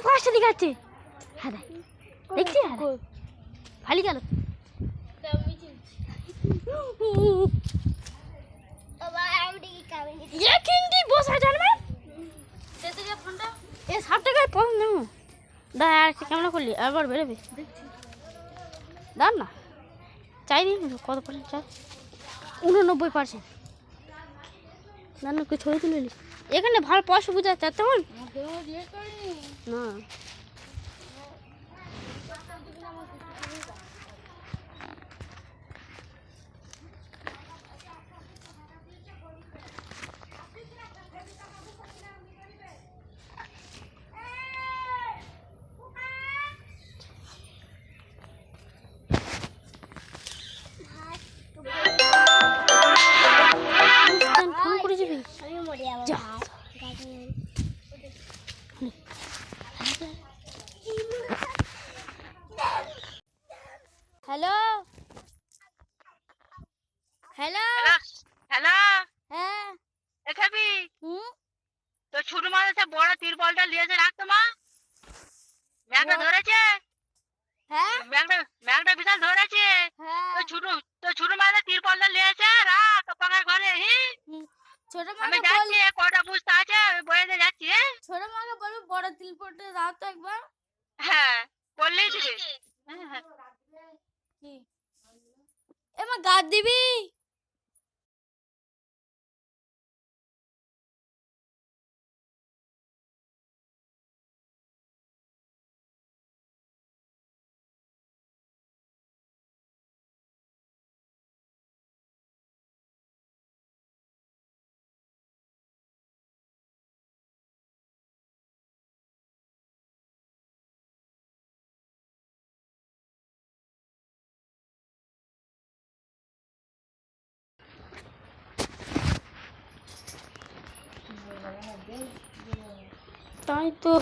ফার্স্টে দেখাচ্ছে। হ্যাঁ দেখছি খালি গেল। বসা জানবে এ 60 টাকায় পছন্দ নেব। কেমন করলি আবার বেরোবে দাম না চাই দিন কত পার্সেন্ট চাই 89%। নানুকে ছবি তুলে নিলি এখানে ভালো পয়সা বুঝা যাচ্ছে তেমন না। ফোন করে যাবি হ্যালো হ্যালো হ্যালো হ্যাঁ এখাবি তো ছোট মাছ বড় তিরপলটা লিয়েছে রাখতো মা ম্যাগটা ধরেছে হ্যাঁ ম্যাগটা বিশাল ধরেছে হ্যাঁ তো ছোট মাছ তিরপলটা লিয়েছে রাখ পাকা ঘরে ছোট আমি মাকে যাচ্ছি কটা বুঝতে আছে আমি বইতে যাচ্ছি ছোট মাকে বলবি বড় তিলপটে দাও তো একবার। হ্যাঁ বললেই দিবি কি এমা গাদ দিবি তাই তো।